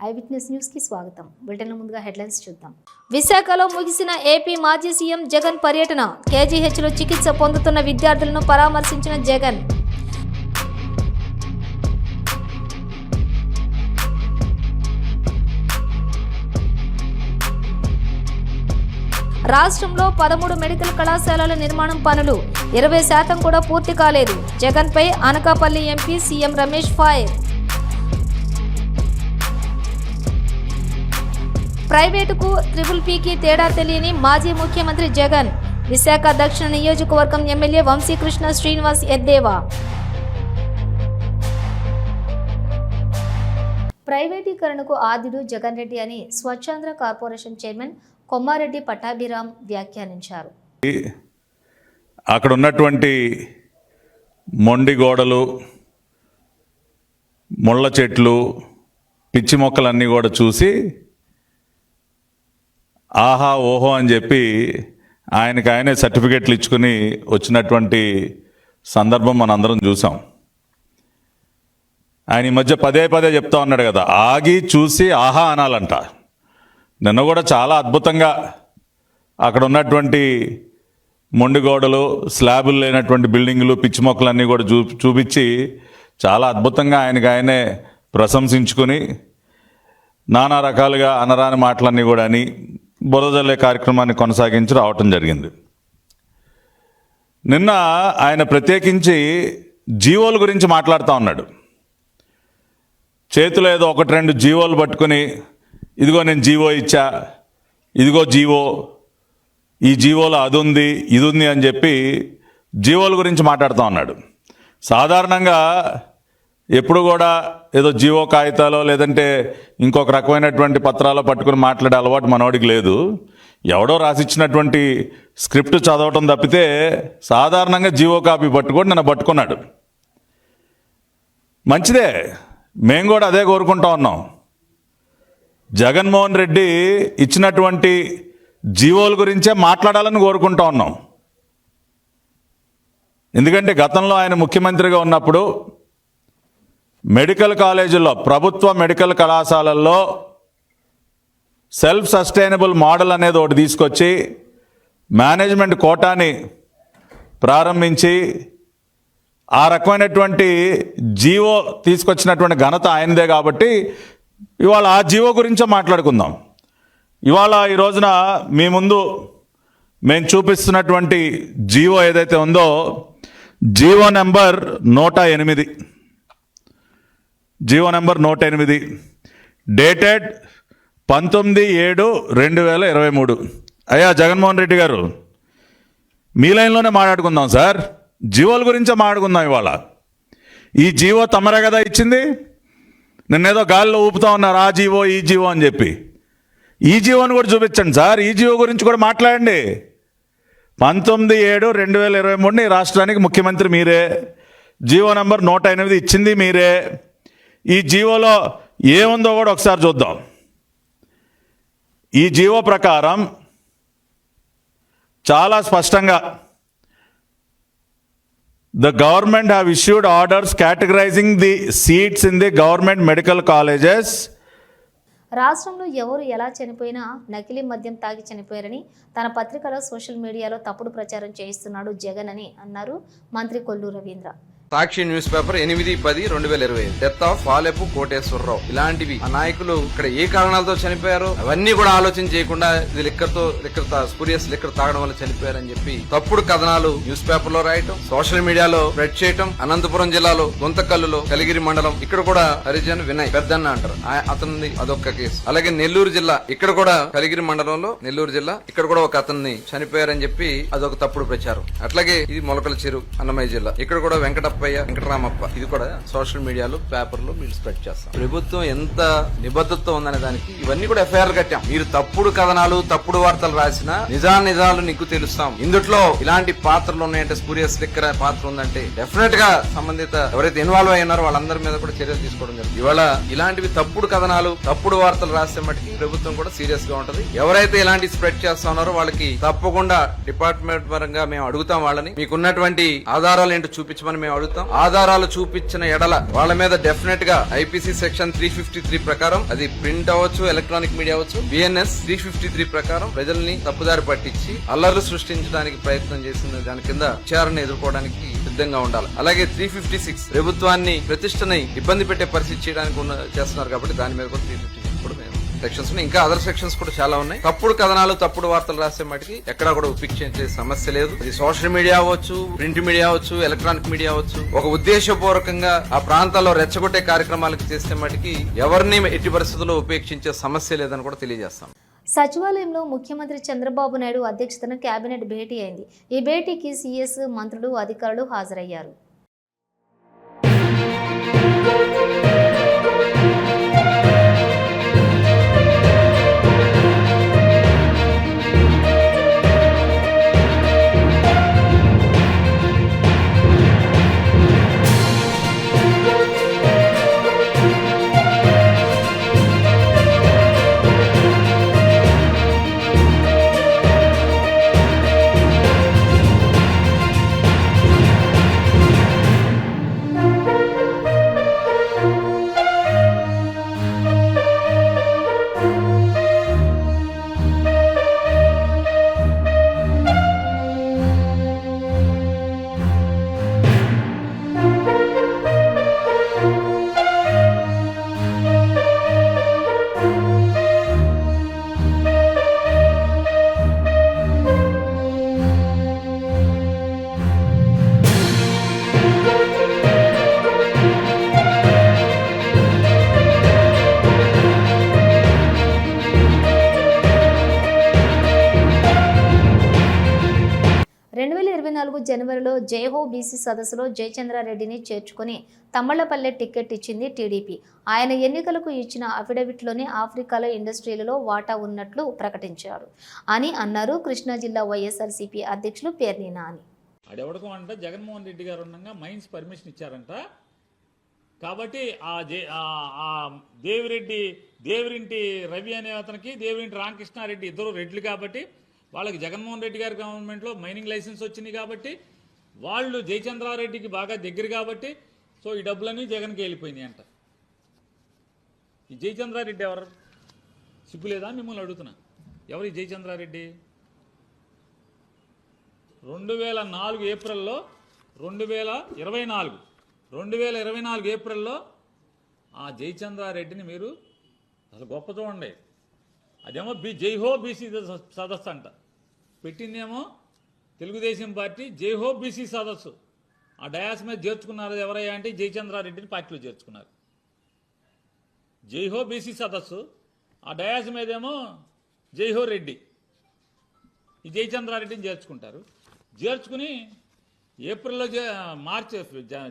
I witness news కి స్వాగతం. Bulletin ముందుగా హెడ్లైన్స్ చూద్దాం. విశాఖలో ముగిసిన ఏపీ మాజీ సీఎం జగన్ పర్యటన. కేజీహెచ్లో చికిత్స పొందుతున్న విద్యార్థులను పరామర్శించిన జగన్. రాష్ట్రంలో 13 మెడికల్ కళాశాలల నిర్మాణం పనులు 20% కూడా పూర్తి కాలేదు. జగన్పై Anakapalli MP CM Ramesh fire. ప్రైవేటుకు పీకి తేడా తెలియని మాజీ ముఖ్యమంత్రి జగన్. విశాఖ దక్షిణ నియోజకవర్గం ఎమ్మెల్యే వంశీకృష్ణ శ్రీనివాస్ ఎద్దేవా. ప్రైవేటీకరణకు ఆద్యుడు జగన్ రెడ్డి అని స్వచ్ఛాంధ్ర కార్పొరేషన్ చైర్మన్ కొమ్మారెడ్డి పట్టాభిరామ్ వ్యాఖ్యానించారు. అక్కడ ఉన్నటువంటి మొండి గోడలు, ముళ్ళ చెట్లు, పిచ్చి మొక్కలన్నీ కూడా చూసి ఆహా ఓహో అని చెప్పి ఆయనే సర్టిఫికెట్లు ఇచ్చుకుని వచ్చినటువంటి సందర్భం మనందరం చూసాం. ఆయన ఈ మధ్య పదే చెప్తా ఉన్నాడు కదా, ఆగి చూసి ఆహా అనాలంట. నిన్న కూడా చాలా అద్భుతంగా అక్కడ ఉన్నటువంటి మొండి గోడలు, స్లాబులు లేనటువంటి బిల్డింగులు, పిచ్చి మొక్కలన్నీ కూడా చూపించి చాలా అద్భుతంగా ఆయనే ప్రశంసించుకుని నానా రకాలుగా అనరాని మాటలన్నీ కూడా అని బురదల్లే కార్యక్రమాన్ని కొనసాగించి రావటం జరిగింది. నిన్న ఆయన ప్రత్యేకించి జీవోల గురించి మాట్లాడుతూ ఉన్నాడు. చేతిలో ఏదో 1-2 జీవోలు పట్టుకుని, ఇదిగో నేను జీవో ఇచ్చా, ఇదిగో జీవో, ఈ జీవోలో అది ఉంది ఇది ఉంది అని చెప్పి జీవోల గురించి మాట్లాడుతూ ఉన్నాడు. సాధారణంగా ఎప్పుడు కూడా ఏదో జీవో కాగితాలో లేదంటే ఇంకొక రకమైనటువంటి పత్రాలు పట్టుకుని మాట్లాడే అలవాటు మనోడికి లేదు. ఎవడో రాసిచ్చినటువంటి స్క్రిప్ట్ చదవటం తప్పితే సాధారణంగా జీవో కాపీ పట్టుకొని నన్ను పట్టుకున్నాడు. మంచిదే, మేము కూడా అదే కోరుకుంటా ఉన్నాం. జగన్మోహన్ రెడ్డి ఇచ్చినటువంటి జీవోల గురించే మాట్లాడాలని కోరుకుంటా ఉన్నాం. ఎందుకంటే గతంలో ఆయన ముఖ్యమంత్రిగా ఉన్నప్పుడు మెడికల్ కాలేజీల్లో, ప్రభుత్వ మెడికల్ కళాశాలల్లో సెల్ఫ్ సస్టైనబుల్ మోడల్ అనేది ఒకటి తీసుకొచ్చి మేనేజ్మెంట్ కోటాని ప్రారంభించి ఆ రకమైనటువంటి జీవో తీసుకొచ్చినటువంటి ఘనత ఆయనదే. కాబట్టి ఇవాళ ఆ జీవో గురించే మాట్లాడుకుందాం. ఇవాళ ఈ రోజున మీ ముందు మేము చూపిస్తున్నటువంటి జీవో ఏదైతే ఉందో, GO number 108, GO number 108 dated 19/7/2023. అయ్యా జగన్మోహన్ రెడ్డి గారు, మీ లైన్లోనే మాట్లాడుకుందాం సార్. జీవోల గురించే మాట్లాడుకుందాం. ఇవాళ ఈ జీవో తమరే కదా ఇచ్చింది. నిన్నేదో గాలిలో ఊపుతా ఉన్నారు ఆ జీవో ఈ జీవో అని చెప్పి. ఈ జీవోని కూడా చూపించండి సార్. ఈ జీవో గురించి కూడా మాట్లాడండి. 19/7/2023 రాష్ట్రానికి ముఖ్యమంత్రి మీరే. జీవో నెంబర్ 108 ఇచ్చింది మీరే. ఈ జీవోలో ఏముందో కూడా ఒకసారి చూద్దాం. ఈ జీవో ప్రకారం చాలా స్పష్టంగా the government have issued orders categorizing the seats in the government medical colleges. రాష్ట్రంలో ఎవరు ఎలా చనిపోయినా నకిలీ మద్యం తాగి చనిపోయారని తన పత్రికలో సోషల్ మీడియాలో తప్పుడు ప్రచారం చేయిస్తున్నాడు జగన్ అని అన్నారు మంత్రి Kollu Ravindra. Sakshi news paper 8/10/2020 death of Palepu Koteswararao. ఇలాంటివి ఆ నాయకులు ఇక్కడ ఏ కారణాలతో చనిపోయారు అవన్నీ కూడా ఆలోచన చేయకుండా ఇది లిక్కర్ స్పూరియస్ లిక్కర్ తాగడం వల్ల చనిపోయారని చెప్పి తప్పుడు కథనాలు న్యూస్ పేపర్ లో రాయటం, సోషల్ మీడియాలో స్ప్రెడ్ చేయటం. అనంతపురం జిల్లాలో గుంతకల్లులో, కలిగిరి మండలం ఇక్కడ కూడా హరిజన్ వినయ్ పెద్దన్న అంటారు, అతనిది అదొక కేసు. అలాగే నెల్లూరు జిల్లా ఇక్కడ కూడా కలిగిరి మండలంలో నెల్లూరు జిల్లా ఇక్కడ కూడా ఒక అతన్ని చనిపోయారని చెప్పి అదొక తప్పుడు ప్రచారం. అట్లాగే ఇది మొలకల చెరువు అన్నమయ్య జిల్లా ఇక్కడ కూడా వెంకటరామప్ప ఇది కూడా సోషల్ మీడియాలో పేపర్లో మీరు స్ప్రెడ్ చేస్తాం. ప్రభుత్వం ఎంత నిబద్ధతతో ఉందనే దానికి ఇవన్నీ కూడా ఎఫ్ఐఆర్ కట్టాం. మీరు తప్పుడు కథనాలు తప్పుడు వార్తలు రాసినా నిజాలు నీకు తెలుస్తాం. ఇందుట్లో ఇలాంటి పాత్రలు ఉన్నాయంటే, స్పూరియస్ లిక్కర్ పాత్ర ఉందంటే డెఫినెట్ గా సంబంధిత ఎవరైతే ఇన్వాల్వ్ అయ్యారో వాళ్ళందరి మీద కూడా చర్యలు తీసుకోవడం జరుగుతుంది. ఇవాళ ఇలాంటివి తప్పుడు కథనాలు తప్పుడు వార్తలు రాస్తే మటుకి ప్రభుత్వం కూడా సీరియస్ గా ఉంటది. ఎవరైతే ఇలాంటి స్ప్రెడ్ చేస్తా ఉన్నారో వాళ్ళకి తప్పకుండా డిపార్ట్మెంట్ పరంగా మేము అడుగుతాం. వాళ్ళని మీకున్నటువంటి ఆధారాలు ఏంటో చూపించమని మేము అడుగుతాం. ప్రభుత్వం ఆధారాలు చూపించిన ఎడల వాళ్ళ మీద డెఫినెట్ గా ఐపీసీ సెక్షన్ 353 ప్రకారం అది ప్రింట్ అవ్వచ్చు, ఎలక్ట్రానిక్ మీడియా అవ్వచ్చు, బిఎన్ఎస్ 353 ప్రకారం ప్రజల్ని తప్పుదారి పట్టించి అల్లర్లు సృష్టించడానికి ప్రయత్నం చేసిన దాని కింద విచారణ ఎదుర్కోవడానికి సిద్ధంగా ఉండాలి. అలాగే 356 ప్రభుత్వాన్ని ప్రతిష్టని ఇబ్బంది పెట్టే పరిస్థితి చేయడానికి చేస్తున్నారు కాబట్టి దాని మీద కూడా 356 కూడా మేము సెక్షన్స్ ఉన్నాయి. ఇంకా అదర్ సెక్షన్స్ కూడా చాలా ఉన్నాయి. తప్పుడు కథనాలు, తప్పుడు వార్తలు రాసే మటుకి ఎక్కడా కూడా ఉపేక్షించే సమస్య లేదు. అది సోషల్ మీడియా అవ్వచ్చు, ప్రింట్ మీడియా అవ్వచ్చు, ఎలక్ట్రానిక్ మీడియా అవ్వచ్చు. ఒక ఉద్దేశపూర్వకంగా ఆ ప్రాంతాల్లో రెచ్చగొట్టే కార్యక్రమాలకు చేస్తే మటుకి ఎవరిని ఎట్టి పరిస్థితుల్లో ఉపేక్షించే సమస్య లేదని కూడా తెలియజేస్తాం. సచివాలయంలో ముఖ్యమంత్రి చంద్రబాబు నాయుడు అధ్యక్షతన కేబినెట్ భేటీ అయింది. ఈ భేటీకి సీఎస్, మంత్రులు, అధికారులు హాజరయ్యారు. జనవరిలో జైహో బీసీ సదస్సులో జయచంద్రారెడ్డిని చేర్చుకొని తమ్మళ్లపల్లె టికెట్ ఇచ్చింది టీడీపీ. ఆయన ఎన్నికలకు ఇచ్చిన అఫిడవిట్లోనే ఆఫ్రికాలో ఇండస్ట్రీలలో వాటా ఉన్నట్లు ప్రకటించారు అని అన్నారు కృష్ణా జిల్లా వైఎస్ఆర్సీపీ అధ్యక్షులు పేర్ని నాని. అడెవడకం అంట జగన్మోహన్ రెడ్డి గారు ఉండగా మైన్స్ పర్మిషన్ ఇచ్చారంట. కాబట్టి దేవిరింటి రవి అనే అతనికి దేవిరింటి రామకృష్ణారెడ్డి ఇద్దరు రెడ్లు కాబట్టి వాళ్ళకి జగన్మోహన్ రెడ్డి గారి గవర్నమెంట్లో మైనింగ్ లైసెన్స్ వచ్చింది కాబట్టి వాళ్ళు జయచంద్రారెడ్డికి బాగా దగ్గర కాబట్టి సో ఈ డబ్బులన్నీ జగన్కి వెళ్ళిపోయినాయి అంట. ఈ జయచంద్రారెడ్డి ఎవరు? సిగ్గులేదా మిమ్మల్ని అడుగుతున్నా, ఎవరు ఈ జయచంద్రారెడ్డి? 2004 ఏప్రిల్లో 2024 ఏప్రిల్లో ఆ జయచంద్రారెడ్డిని మీరు అసలు గొప్ప చూడండి. అదేమో జైహో బీసీ సదస్సు అంట, పెట్టిందేమో తెలుగుదేశం పార్టీ జైహో బీసీ సదస్సు. ఆ డయాస్ మీద చేర్చుకున్నారు ఎవరయ్యా అంటే జయచంద్రారెడ్డిని పార్టీలో చేర్చుకున్నారు. జైహో బీసీ సదస్సు, ఆ డయాస్ మీదేమో జైహో రెడ్డి, ఈ జయచంద్రారెడ్డిని చేర్చుకుంటారు. చేర్చుకుని ఏప్రిల్లో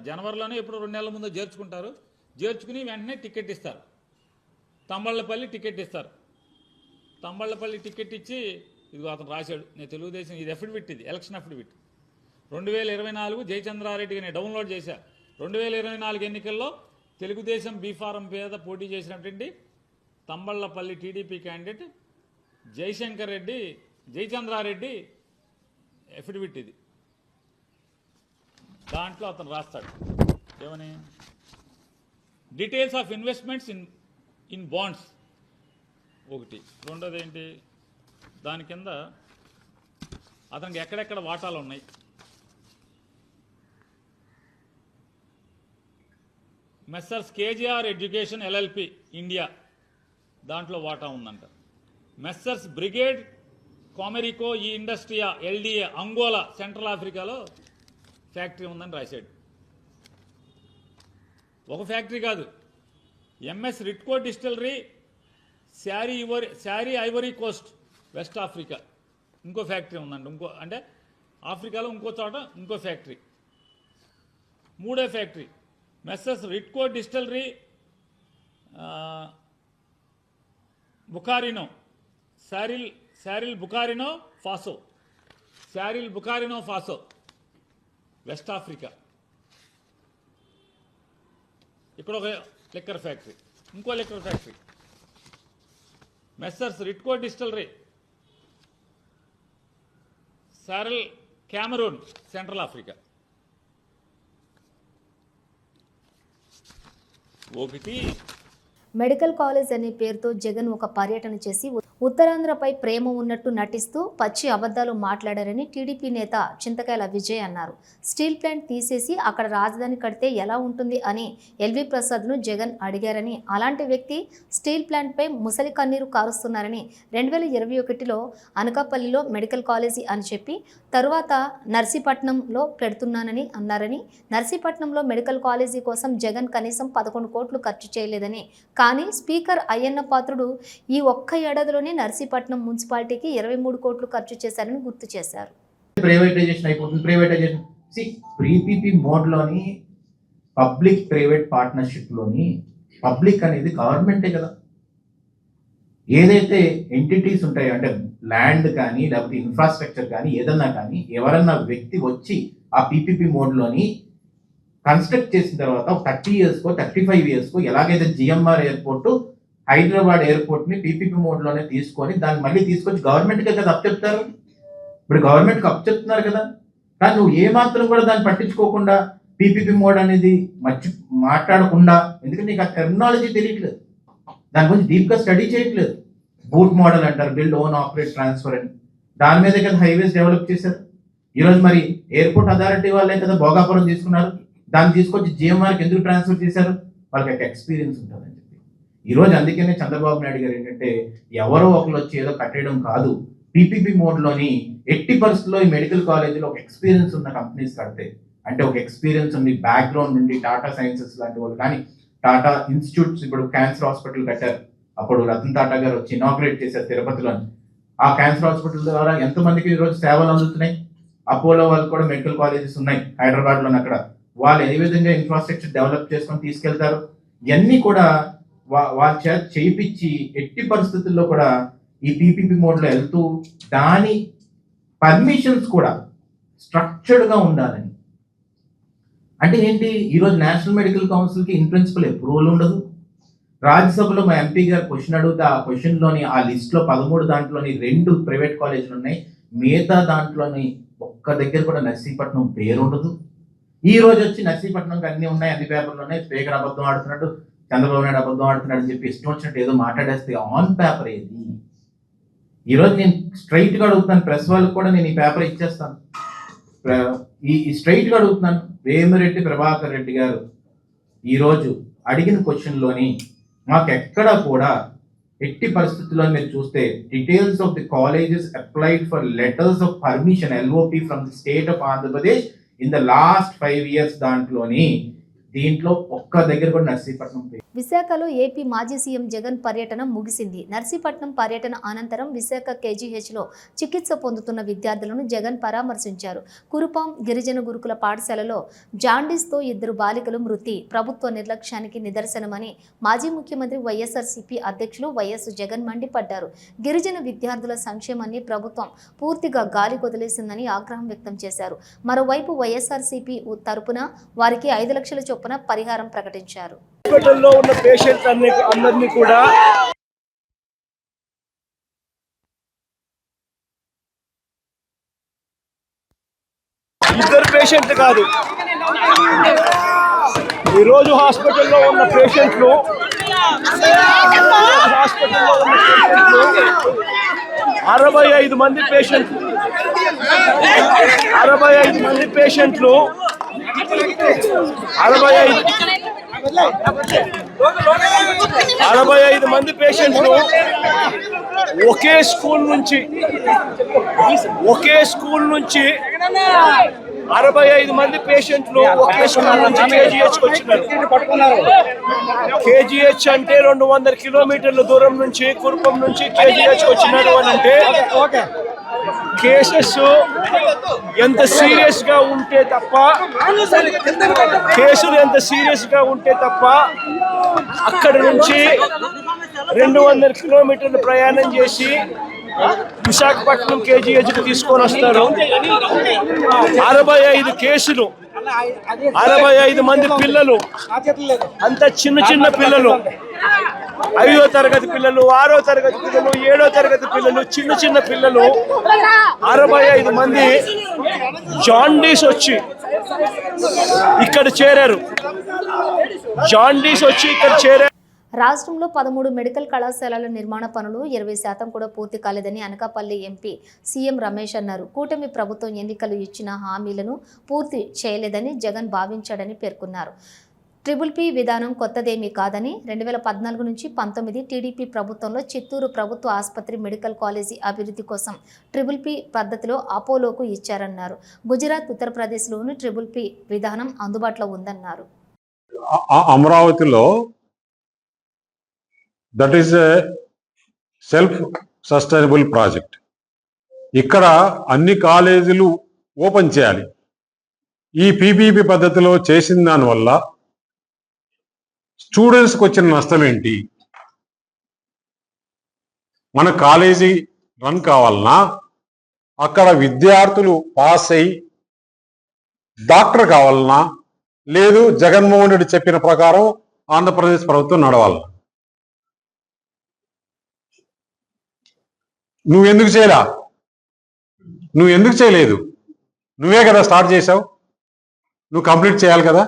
జనవరిలోనే ఎప్పుడు 2 నెలల ముందు చేర్చుకుంటారు. చేర్చుకుని వెంటనే టికెట్ ఇస్తారు, తంబళ్లపల్లి టికెట్ ఇస్తారు. తంబళ్లపల్లి టికెట్ ఇచ్చి ఇదిగో అతను రాశాడు, నేను తెలుగుదేశం, ఇది అఫిడవిట్, ఇది ఎలక్షన్ అఫిడవిట్. 2024 జయచంద్రారెడ్డికి నేను డౌన్లోడ్ చేశా. 2024 ఎన్నికల్లో తెలుగుదేశం బీఫారం మీద పోటీ చేసినటువంటి Thamballapalle TDP candidate Jayachandra Reddy affidavit ఇది. దాంట్లో అతను రాస్తాడు ఏమని, details of investments in bonds ఒకటి. రెండోది ఏంటి, దాని కింద అతనికి ఎక్కడెక్కడ వాటాలు ఉన్నాయి, messrs KGR education LLP India దాంట్లో వాటా ఉందంట. మెస్సర్స్ బ్రిగేడ్ కామెరికో ఈ ఇండస్ట్రియా ఎల్డిఏ అంగోలా సెంట్రల్ ఆఫ్రికాలో ఫ్యాక్టరీ ఉందని రాశాడు. ఒక ఫ్యాక్టరీ కాదు, ఎంఎస్ రిట్కో డిస్టిలరీ శారీ ఐవరీ కోస్ట్ వెస్ట్ ఆఫ్రికా ఇంకో ఫ్యాక్టరీ ఉందండి. అంటే ఆఫ్రికాలో ఇంకో చోట ఇంకో ఫ్యాక్టరీ. మూడో factory messrs Ritco distillery Burkina శారిల్ బుకారినో ఫాసో వెస్ట్ ఆఫ్రికా. ఇక్కడ ఒక లిక్కర్ ఫ్యాక్టరీ, ఇంకో liquor factory messrs Ritco distillery శారిల్ క్యామరూన్ సెంట్రల్ ఆఫ్రికా. ఒకటి మెడికల్ కాలేజ్ అనే పేరుతో జగన్ ఒక పర్యటన చేసి ఉత్తరాంధ్రపై ప్రేమ ఉన్నట్టు నటిస్తూ పచ్చి అబద్ధాలు మాట్లాడారని టీడీపీ నేత చింతకాయల విజయ్ అన్నారు. స్టీల్ ప్లాంట్ తీసేసి అక్కడ రాజధాని కడితే ఎలా ఉంటుంది అని ఎల్వి ప్రసాద్ను జగన్ అడిగారని, అలాంటి వ్యక్తి స్టీల్ ప్లాంట్పై ముసలి కన్నీరు కారుస్తున్నారని 2021లో అనకాపల్లిలో మెడికల్ కాలేజీ అని చెప్పి తరువాత నర్సీపట్నంలో పెడుతున్నానని అన్నారని, నర్సీపట్నంలో మెడికల్ కాలేజీ కోసం జగన్ కనీసం 11 కోట్లు ఖర్చు చేయలేదని, కానీ స్పీకర్ అయ్యన్న పాత్రుడు ఈ ఒక్క ఏడాదిలోనే నర్సీపట్నం మున్సిపాలిటీకి 23 కోట్లు ఖర్చు చేశారని గుర్తు చేశారు. ప్రైవేటైజేషన్ అయిపోతుంది. ప్రైవేటైజేషన్ ప్రీపీపీ మోడ్లోని పబ్లిక్ ప్రైవేట్ పార్ట్నర్షిప్లోని పబ్లిక్ అనేది గవర్నమెంటే కదా. ఏదైతే ఎంటిటీస్ ఉంటాయో అంటే ల్యాండ్ కానీ లేకపోతే ఇన్ఫ్రాస్ట్రక్చర్ కానీ ఏదన్నా కానీ ఎవరన్నా వ్యక్తి వచ్చి ఆ పీపీపీ మోడ్లోని కన్స్ట్రక్ట్ చేసిన తర్వాత 30 ఇయర్స్కో 35 ఇయర్స్కో ఎలాగైతే జిఎంఆర్ ఎయిర్పోర్ట్ హైదరాబాద్ ఎయిర్పోర్ట్ని పీపీపీ మోడ్లోనే తీసుకొని దాన్ని మళ్ళీ తీసుకొచ్చి గవర్నమెంట్కే కదా అప్పచెప్తారు. ఇప్పుడు గవర్నమెంట్కి అప్పచెప్తున్నారు కదా, కానీ నువ్వు ఏమాత్రం కూడా దాన్ని పట్టించుకోకుండా పీపీపీ మోడ్ అనేది మాట్లాడకుండా, ఎందుకంటే నీకు ఆ టెర్మినాలజీ తెలియట్లేదు, దాని గురించి డీప్గా స్టడీ చేయట్లేదు. బూట్ మోడల్ అంటారు, బిల్డ్ ఓన్ ఆపరేట్ ట్రాన్స్ఫర్ అని, దాని మీద కదా హైవేస్ డెవలప్ చేశారు. ఈరోజు మరి ఎయిర్పోర్ట్ అథారిటీ వాళ్ళే కదా భోగాపురం తీసుకున్నారు, దాన్ని తీసుకొచ్చి జిఎంఆర్కి ఎందుకు ట్రాన్స్ఫర్ చేశారు? వాళ్ళకి ఒక ఎక్స్పీరియన్స్ ఉంటుందని చెప్పి. ఈరోజు అందుకనే చంద్రబాబు నాయుడు గారు ఏంటంటే ఎవరో ఒకరు వచ్చి ఏదో కట్టేయడం కాదు, పీపీపీ మోడ్లోని ఎట్టి పరిస్థితుల్లో ఈ మెడికల్ కాలేజీలో ఒక ఎక్స్పీరియన్స్ ఉన్న కంపెనీస్ కడితే, అంటే ఒక ఎక్స్పీరియన్స్ ఉంది బ్యాక్గ్రౌండ్ నుండి టాటా సైన్సెస్ లాంటి వాళ్ళు కానీ టాటా ఇన్స్టిట్యూట్స్, ఇప్పుడు క్యాన్సర్ హాస్పిటల్ కట్టారు, అప్పుడు రతన్ టాటా గారు వచ్చి ఇనాగ్రేట్ చేశారు తిరుపతిలోని. ఆ క్యాన్సర్ హాస్పిటల్ ద్వారా ఎంతమందికి ఈరోజు సేవలు అందుతున్నాయి. అపోలో వాళ్ళు కూడా మెడికల్ కాలేజెస్ ఉన్నాయి హైదరాబాద్లోని, అక్కడ వాళ్ళు ఏ విధంగా ఇన్ఫ్రాస్ట్రక్చర్ డెవలప్ చేసుకొని తీసుకెళ్తారు, ఇవన్నీ కూడా వాళ్ళ చేత చేయించి ఎట్టి పరిస్థితుల్లో కూడా ఈ పీపీపీ మోడ్లో వెళ్తూ దాని పర్మిషన్స్ కూడా స్ట్రక్చర్డ్గా ఉండాలని. అంటే ఏంటి, ఈరోజు నేషనల్ మెడికల్ కౌన్సిల్కి ఇన్ ప్రిన్సిపల్ అప్రూవల్ ఉండదు. రాజ్యసభలో మా ఎంపీ గారు క్వశ్చన్ అడిగితే ఆ క్వశ్చన్లోని ఆ లిస్ట్లో 13 దాంట్లోని 2 ప్రైవేట్ కాలేజీలు ఉన్నాయి, మిగతా దాంట్లోని ఒక్క దగ్గర కూడా నర్సీపట్నం పేరు ఉండదు. ఈ రోజు వచ్చి నర్సీపట్నంకి అన్ని ఉన్నాయి, అన్ని పేపర్లు ఉన్నాయి, స్పీకర్ అబద్ధం ఆడుతున్నాడు, చంద్రబాబు నాయుడు అబద్ధం ఆడుతున్నాడు అని చెప్పి ఇష్టం వచ్చినట్టు ఏదో మాట్లాడేస్తే ఆన్ పేపర్ ఏది? ఈరోజు నేను స్ట్రైట్గా అడుగుతున్నాను, ప్రెస్ వాళ్ళకి కూడా నేను ఈ పేపర్ ఇచ్చేస్తాను, ఈ స్ట్రైట్గా అడుగుతున్నాను. వేమిరెడ్డి ప్రభాకర్ రెడ్డి గారు ఈరోజు అడిగిన క్వశ్చన్లోని మాకు ఎక్కడా కూడా ఎట్టి పరిస్థితుల్లో మీరు చూస్తే details of the colleges applied for letters of permission LOP from the state of Andhra Pradesh in the last 5 years దీంట్లో ఒక్క దగ్గర కూడా నర్సీపట్నం. విశాఖలో ఏపీ మాజీ సీఎం జగన్ పర్యటన ముగిసింది. నర్సీపట్నం పర్యటన అనంతరం విశాఖ KGHలో చికిత్స పొందుతున్న విద్యార్థులను జగన్ పరామర్శించారు. కురుపాం గిరిజన గురుకుల పాఠశాలలో జాండీస్తో 2 బాలికలు మృతి ప్రభుత్వ నిర్లక్ష్యానికి నిదర్శనమని మాజీ ముఖ్యమంత్రి వైఎస్ఆర్సీపీ అధ్యక్షులు వైఎస్ జగన్ మండిపడ్డారు. గిరిజన విద్యార్థుల సంక్షేమాన్ని ప్రభుత్వం పూర్తిగా గాలి కొదిలేసిందని ఆగ్రహం వ్యక్తం చేశారు. మరోవైపు వైఎస్ఆర్సీపీ తరపున వారికి 5 లక్షల చొప్పున పరిహారం ప్రకటించారు. హాస్పిటల్లో ఉన్న పేషెంట్స్ అందరినీ కూడా ఇద్దరు పేషెంట్లు కాదు, ఈరోజు హాస్పిటల్లో ఉన్న పేషెంట్లు 65 మంది పేషెంట్లు 65 మంది పేషెంట్లు 65 మంది పేషెంట్లు ఒకే స్కూల్ నుంచి 65 మంది పేషెంట్లు ఒకే స్కూల్ నుంచి KGHకి వచ్చినారు. KGH అంటే 200 కిలోమీటర్ల దూరం నుంచి కురుపం నుంచి KGHకి వచ్చినారు అని అంటే కేసెస్ ఎంత సీరియస్గా ఉంటే తప్ప అక్కడ నుంచి 200 కిలోమీటర్లు ప్రయాణం చేసి విశాఖపట్నం KGHకి తీసుకొని వస్తారు. 65 కేసులు, 65 మంది పిల్లలు, అంత చిన్న పిల్లలు, 5వ తరగతి పిల్లలు, 6వ తరగతి పిల్లలు, 7వ తరగతి పిల్లలు, చిన్న పిల్లలు 65 మంది జాండీస్ వచ్చి ఇక్కడ చేరారు. జాండీస్ వచ్చి ఇక్కడ చేరే. రాష్ట్రంలో 13 మెడికల్ కళాశాలల నిర్మాణ పనులు 20% కూడా పూర్తి కాలేదని అనకాపల్లి ఎంపీ సీఎం రమేష్ అన్నారు. కూటమి ప్రభుత్వం ఎన్నికలు ఇచ్చిన హామీలను పూర్తి చేయలేదని జగన్ భావించాడని పేర్కొన్నారు. ట్రిపుల్ విధానం కొత్తదేమీ కాదని 2014 నుంచి 19 టీడీపీ ప్రభుత్వంలో చిత్తూరు ప్రభుత్వ ఆసుపత్రి మెడికల్ కాలేజీ అభివృద్ధి కోసం ట్రిపుల్ పద్ధతిలో అపోలోకు ఇచ్చారన్నారు. గుజరాత్, ఉత్తరప్రదేశ్లోని ట్రిపుల్ విధానం అందుబాటులో ఉందన్నారు. అమరావతిలో that is a self sustainable project. ఇక్కడ అన్ని కాలేజీలు ఓపెన్ చేయాలి. ఈ పీపీపీ పద్ధతిలో చేసిన దానివల్ల స్టూడెంట్స్కి వచ్చిన నష్టం ఏంటి? మన కాలేజీ రన్ కావాలన్నా అక్కడ విద్యార్థులు పాస్ అయి డాక్టర్ కావాలన్నా లేదు జగన్మోహన్ రెడ్డి చెప్పిన ప్రకారం ఆంధ్రప్రదేశ్ ప్రభుత్వం నడవాలన్నా. నువ్వెందుకు చేయలేదు? నువ్వే కదా స్టార్ట్ చేసావు, నువ్వు కంప్లీట్ చేయాలి కదా.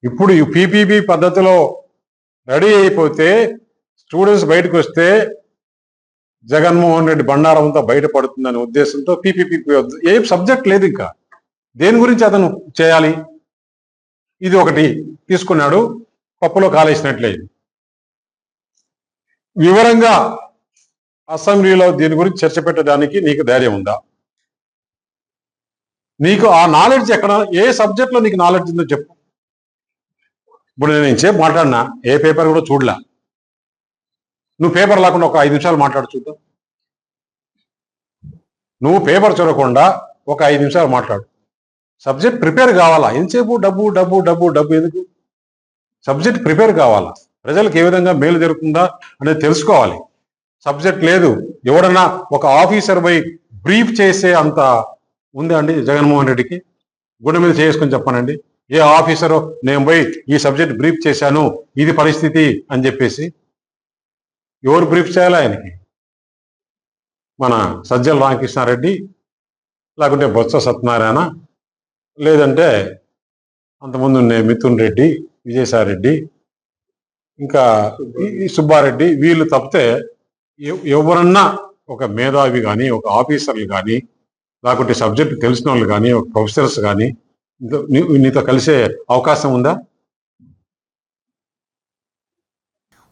ఇప్పుడు ఈ పీపీపీ పద్ధతిలో రెడీ అయిపోతే స్టూడెంట్స్ బయటకు వస్తే జగన్మోహన్ రెడ్డి బండారంతో బయటపడుతుందనే ఉద్దేశంతో పీపీపీ ఏం సబ్జెక్ట్ లేదు, ఇంకా దేని గురించి అతను చేయాలి. ఇది ఒకటి తీసుకున్నాడు, పప్పులో కాలేసినట్లేదు. వివరంగా అసెంబ్లీలో దీని గురించి చర్చ పెట్టడానికి నీకు ధైర్యం ఉందా? నీకు ఆ నాలెడ్జ్ ఎక్కడ, ఏ సబ్జెక్ట్లో నీకు నాలెడ్జ్ ఉందో చెప్పు. ఇప్పుడు నేను ఇంచేపు మాట్లాడినా ఏ పేపర్ కూడా చూడలే. నువ్వు పేపర్ లేకుండా ఒక 5 నిమిషాలు మాట్లాడు చూద్దాం. నువ్వు పేపర్ చూడకుండా ఒక 5 నిమిషాలు మాట్లాడు. సబ్జెక్ట్ ప్రిపేర్ కావాలా? ఎంతసేపు డబ్బు డబ్బు డబ్బు డబ్బు ఎందుకు? సబ్జెక్ట్ ప్రిపేర్ కావాలా? ప్రజలకు ఏ విధంగా మేలు జరుగుతుందా అనేది తెలుసుకోవాలి. సబ్జెక్ట్ లేదు. ఎవడన్నా ఒక ఆఫీసర్ పోయి బ్రీఫ్ చేసే అంత ఉందా అండి జగన్మోహన్ రెడ్డికి? గుండె మీద చేసుకొని చెప్పానండి, ఏ ఆఫీసరు నేను పోయి ఈ సబ్జెక్ట్ బ్రీఫ్ చేశాను, ఇది పరిస్థితి అని చెప్పేసి ఎవరు బ్రీఫ్ చేయాలి ఆయనకి? మన సజ్జల రామకృష్ణారెడ్డి, లేకుంటే బొత్స సత్యనారాయణ, లేదంటే అంతకుముందు మిథున్ రెడ్డి, విజయసాయిరెడ్డి, ఇంకా ఈ సుబ్బారెడ్డి, వీళ్ళు తప్పితే ఎవరన్నా ఒక మేధావి కానీ, ఒక ఆఫీసర్లు కానీ, లేకుంటే సబ్జెక్ట్ తెలిసిన వాళ్ళు కానీ, ఒక ప్రొఫెసర్స్ కానీ నీతో కలిసే అవకాశం ఉందా?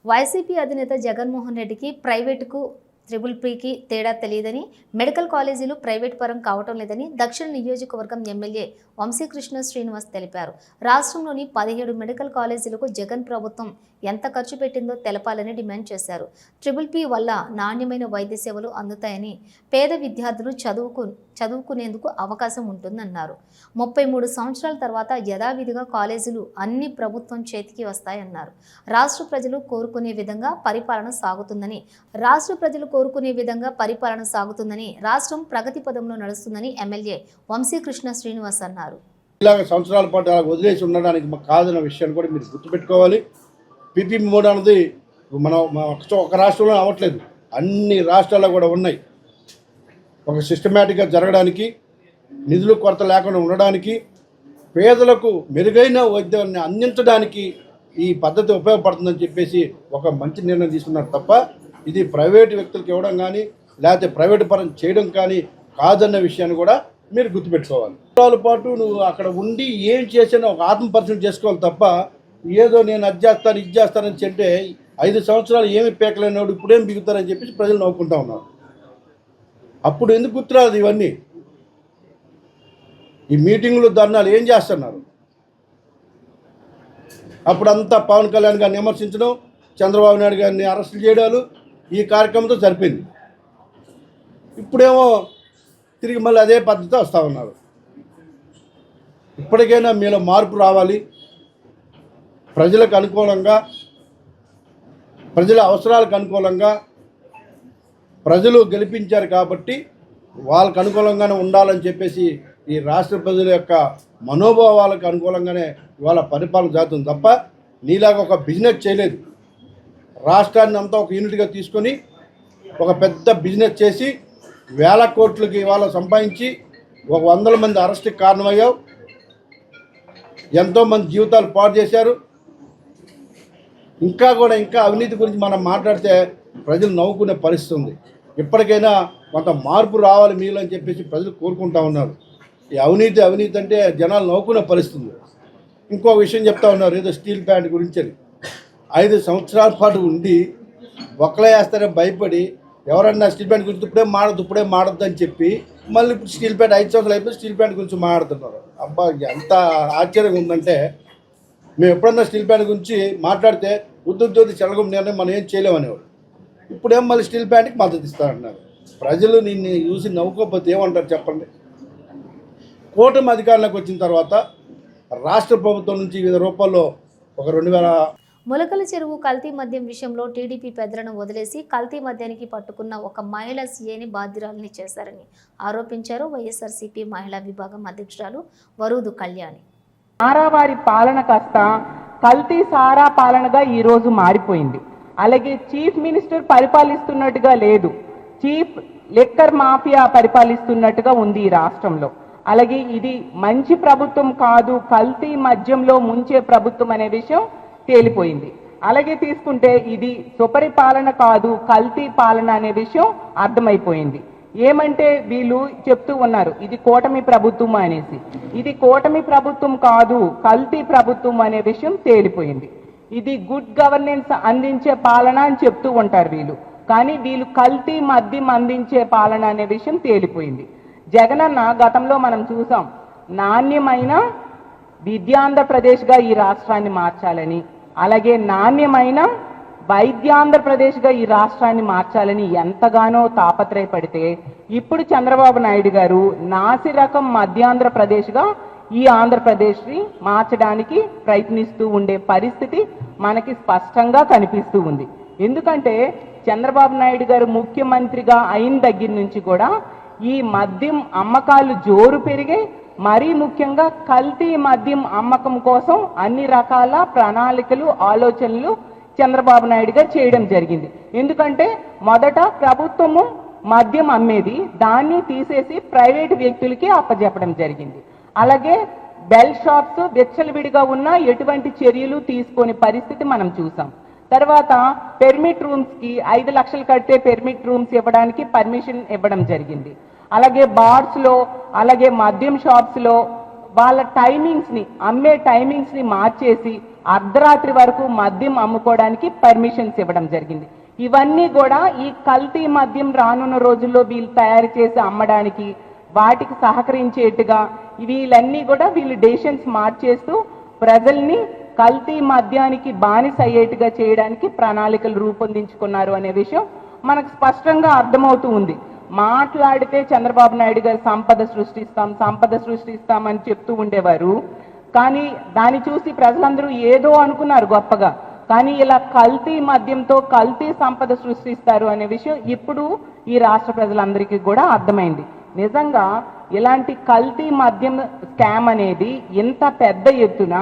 వైసీపీ అధినేత జగన్మోహన్ రెడ్డికి ప్రైవేటుకు ట్రిపుల్ తేడా తెలియదని, మెడికల్ కాలేజీలు ప్రైవేట్ పరం కావటం లేదని దక్షిణ నియోజకవర్గం ఎమ్మెల్యే వంశీకృష్ణ శ్రీనివాస్ తెలిపారు. రాష్ట్రంలోని 17 మెడికల్ కాలేజీలకు జగన్ ప్రభుత్వం ఎంత ఖర్చు పెట్టిందో తెలపాలని డిమాండ్ చేశారు. ట్రిపుల్ వల్ల నాణ్యమైన వైద్య సేవలు అందుతాయని, పేద విద్యార్థులు చదువుకునేందుకు అవకాశం ఉంటుందన్నారు. 33 సంవత్సరాల తర్వాత యథావిధిగా కాలేజీలు అన్ని ప్రభుత్వం చేతికి వస్తాయన్నారు. రాష్ట్ర ప్రజలు కోరుకునే విధంగా పరిపాలన సాగుతుందని రాష్ట్రం ప్రగతి పదంలో నడుస్తుందని ఎమ్మెల్యే వంశీకృష్ణ శ్రీనివాస్ అన్నారు. ఇలాగ సంవత్సరాల పాటు అలా వదిలేసి ఉండడానికి మాకు కాదన్న విషయాన్ని కూడా మీరు గుర్తుపెట్టుకోవాలి. పీపీపీ మోడ్ అన్నది మనం ఒక రాష్ట్రంలో అవ్వట్లేదు, అన్ని రాష్ట్రాల్లో కూడా ఉన్నాయి. ఒక సిస్టమేటిక్గా జరగడానికి, నిధులు కొరత లేకుండా ఉండడానికి, పేదలకు మెరుగైన వైద్యాన్ని అందించడానికి ఈ పద్ధతి ఉపయోగపడుతుందని చెప్పేసి ఒక మంచి నిర్ణయం తీసుకున్నారు తప్ప ఇది ప్రైవేటు వ్యక్తులకు ఇవ్వడం కానీ లేకపోతే ప్రైవేటు పరం చేయడం కానీ కాదన్న విషయాన్ని కూడా మీరు గుర్తుపెట్టుకోవాలి. సంవత్సరాల పాటు నువ్వు అక్కడ ఉండి ఏం చేసినా ఒక ఆత్మపరిచయం చేసుకోవాలి తప్ప ఏదో నేను అది చేస్తానని చెప్తే 5 సంవత్సరాలు ఏమి పేకలేనాడు ఇప్పుడేం బిగుతారని చెప్పేసి ప్రజలు నవ్వుకుంటా ఉన్నారు. అప్పుడు ఎందుకు గుర్తురాదు ఇవన్నీ? ఈ మీటింగులు ధర్నాలు ఏం చేస్తున్నారు? అప్పుడంతా పవన్ కళ్యాణ్ గారిని విమర్శించడం, చంద్రబాబు నాయుడు గారిని అరెస్టులు చేయడాలు ఈ కార్యక్రమంతో సరిపోయింది. ఇప్పుడేమో తిరిగి మళ్ళీ అదే పద్ధతితో వస్తూ ఉన్నారు. ఇప్పటికైనా మీలో మార్పు రావాలి. ప్రజలకు అనుకూలంగా, ప్రజల అవసరాలకు అనుకూలంగా ప్రజలు గెలిపించారు కాబట్టి వాళ్ళకు అనుకూలంగానే ఉండాలని చెప్పేసి ఈ రాష్ట్ర ప్రజల యొక్క మనోభావాలకు అనుకూలంగానే ఇవాళ పరిపాలన జరుగుతుంది తప్ప నీలాగా ఒక బిజినెస్ చేయలేదు. రాష్ట్రాన్ని అంతా ఒక యూనిట్గా తీసుకొని ఒక పెద్ద బిజినెస్ చేసి వేల కోట్లకి ఇవాళ సంపాదించి ఒక 100 మంది అరెస్ట్కి కారణమయ్యావు. ఎంతోమంది జీవితాలు పాడు చేశారు. ఇంకా అవినీతి గురించి మనం మాట్లాడితే ప్రజలు నవ్వుకునే పరిస్థితి ఉంది. ఇప్పటికైనా కొంత మార్పు రావాలి మీలో అని చెప్పేసి ప్రజలు కోరుకుంటా ఉన్నారు. ఈ అవినీతి అంటే జనాలు నవ్వుకునే పరిస్థితి ఉంది. ఇంకో విషయం చెప్తా ఉన్నారు, ఏదో స్టీల్ ప్లాంట్ గురించి అని. 5 సంవత్సరాల పాటు ఉండి ఒక్కలే వేస్తారని భయపడి ఎవరన్నా స్టీల్ ప్లాంట్ గురించి ఇప్పుడే మాడద్దు అని చెప్పి మళ్ళీ ఇప్పుడు స్టీల్ ప్లాంట్ 5 సంవత్సరాలు అయిపోయి స్టీల్ ప్లాంట్ గురించి మాట్లాడుతున్నారు. అబ్బా, ఎంత ఆశ్చర్యంగా ఉందంటే, మేము ఎప్పుడన్నా స్టీల్ ప్లాంట్ గురించి మాట్లాడితే ఉద్యోగి చెలగం నిర్ణయం మనం ఏం చేయలేమనేవాడు. ఇప్పుడేం మళ్ళీ స్టీల్ ప్లాంట్కి మద్దతు ఇస్తారంటున్నారు. ప్రజలు నిన్ను చూసి నవ్వుకోకపోతే ఏమంటారు చెప్పండి. కూటమి అధికారంలోకి వచ్చిన తర్వాత రాష్ట్ర ప్రభుత్వం నుంచి వివిధ రూపాల్లో ఒక 2000 ములకల చెరువు కల్తీ మద్యం విషయంలో టీడీపీ పెద్దలను వదిలేసి కల్తీ మద్యానికి పట్టుకున్న ఒక మహిళా సీఏని బాధ్యురాలిని చేశారని ఆరోపించారు వైఎస్ఆర్సీపీ మహిళా విభాగం అధ్యక్షురాలు వరూదు కళ్యాణి. సారావారి పాలన కాస్త కల్తీ సారా పాలనగా ఈరోజు మారిపోయింది. అలాగే చీఫ్ మినిస్టర్ పరిపాలిస్తున్నట్టుగా లేదు, చీఫ్ లిక్కర్ మాఫియా పరిపాలిస్తున్నట్టుగా ఉంది ఈ రాష్ట్రంలో. అలాగే ఇది మంచి ప్రభుత్వం కాదు, కల్తీ మద్యంలో ముంచే ప్రభుత్వం అనే విషయం తేలిపోయింది. అలాగే తీసుకుంటే ఇది సుపరిపాలన కాదు, కల్తీ పాలన అనే విషయం అర్థమైపోయింది. ఏమంటే వీళ్ళు చెప్తూ ఉన్నారు ఇది కూటమి ప్రభుత్వం అనేసి. ఇది కూటమి ప్రభుత్వం కాదు, కల్తీ ప్రభుత్వం అనే విషయం తేలిపోయింది. ఇది గుడ్ గవర్నెన్స్ అందించే పాలన అని చెప్తూ ఉంటారు వీళ్ళు, కానీ వీళ్ళు కల్తీ మద్యం అందించే పాలన అనే విషయం తేలిపోయింది. జగనన్న గతంలో మనం చూసాం, నాణ్యమైన విద్యాంధ్రప్రదేశ్గా ఈ రాష్ట్రాన్ని మార్చాలని, అలాగే నాణ్యమైన వైద్యాంధ్రప్రదేశ్గా ఈ రాష్ట్రాన్ని మార్చాలని ఎంతగానో తాపత్రయపడితే, ఇప్పుడు చంద్రబాబు నాయుడు గారు నాసిరకం మధ్యాంధ్రప్రదేశ్గా ఈ ఆంధ్రప్రదేశ్ని మార్చడానికి ప్రయత్నిస్తూ ఉండే పరిస్థితి మనకి స్పష్టంగా కనిపిస్తూ ఉంది. ఎందుకంటే చంద్రబాబు నాయుడు గారు ముఖ్యమంత్రిగా అయిన దగ్గర నుంచి కూడా ఈ మద్యం అమ్మకాలు జోరు పెరిగాయి. మరీ ముఖ్యంగా కల్తీ మద్యం అమ్మకం కోసం అన్ని రకాల ప్రణాళికలు, ఆలోచనలు చంద్రబాబు నాయుడు గారు చేయడం జరిగింది. ఎందుకంటే మొదట ప్రభుత్వము మద్యం అమ్మేది, దాన్ని తీసేసి ప్రైవేటు వ్యక్తులకి అప్పజెప్పడం జరిగింది. అలాగే బెల్ షాప్స్ విచ్చలవిడిగా ఉన్న ఎటువంటి చర్యలు తీసుకొని పరిస్థితి మనం చూసాం. తర్వాత పెర్మిట్ రూమ్స్కి 5 లక్షలు కడితే పెర్మిట్ రూమ్స్ ఇవ్వడానికి పర్మిషన్ ఇవ్వడం జరిగింది. అలాగే బార్స్లో, అలాగే మద్యం షాప్స్లో వాళ్ళ టైమింగ్స్ని, అమ్మే టైమింగ్స్ని మార్చేసి అర్ధరాత్రి వరకు మద్యం అమ్ముకోవడానికి పర్మిషన్స్ ఇవ్వడం జరిగింది. ఇవన్నీ కూడా ఈ కల్తీ మద్యం రానున్న రోజుల్లో వీళ్ళు తయారు చేసి అమ్మడానికి వాటికి సహకరించేట్టుగా వీళ్ళన్నీ కూడా వీళ్ళు డెసిషన్స్ మార్చేస్తూ ప్రజల్ని కల్తీ మద్యానికి బానిస అయ్యేట్టుగా చేయడానికి ప్రణాళికలు రూపొందించుకున్నారు అనే విషయం మనకు స్పష్టంగా అర్థమవుతూ ఉంది. మాట్లాడితే చంద్రబాబు నాయుడు గారు సంపద సృష్టిస్తాం అని చెప్తూ ఉండేవారు. కానీ దాన్ని చూసి ప్రజలందరూ ఏదో అనుకున్నారు గొప్పగా. కానీ ఇలా కల్తీ మద్యంతో కల్తీ సంపద సృష్టిస్తారు అనే విషయం ఇప్పుడు ఈ రాష్ట్ర ప్రజలందరికీ కూడా అర్థమైంది. నిజంగా ఇలాంటి కల్తీ మద్యం స్కామ్ అనేది ఇంత పెద్ద ఎత్తున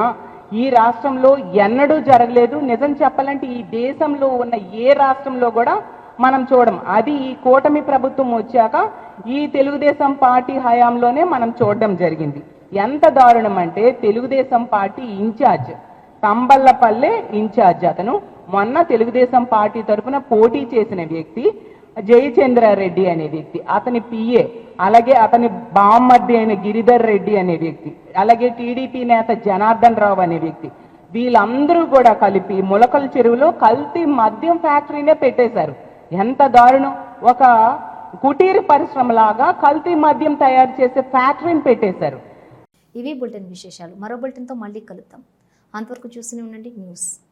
ఈ రాష్ట్రంలో ఎన్నడూ జరగలేదు. నిజం చెప్పాలంటే ఈ దేశంలో ఉన్న ఏ రాష్ట్రంలో కూడా మనం చూడం. అది ఈ కూటమి ప్రభుత్వం వచ్చాక ఈ తెలుగుదేశం పార్టీ హయాంలోనే మనం చూడడం జరిగింది. ఎంత దారుణం అంటే Telugu Desam party incharge, Thamballapalle incharge, అతను మొన్న తెలుగుదేశం పార్టీ తరఫున పోటీ చేసిన వ్యక్తి జయచంద్రారెడ్డి అనే వ్యక్తి, అతని పిఏ, అలాగే అతని బామ్మర్ది అయిన గిరిధర్ రెడ్డి అనే వ్యక్తి, అలాగే టీడీపీ నేత జనార్దన్ రావు అనే వ్యక్తి, వీళ్ళందరూ కూడా కలిపి ములకల చెరువులో కల్తీ మద్యం ఫ్యాక్టరీనే పెట్టేశారు. ఎంత దారుణం! ఒక కుటీర పరిశ్రమలాగా కల్తీ మద్యం తయారు చేసే ఫ్యాక్టరీని పెట్టేశారు. ఇవి బులెటిన్ విశేషాలు. మరో బులెటిన్తో మళ్ళీ కలుద్దాం. అంతవరకు చూస్తూనే ఉండండి న్యూస్.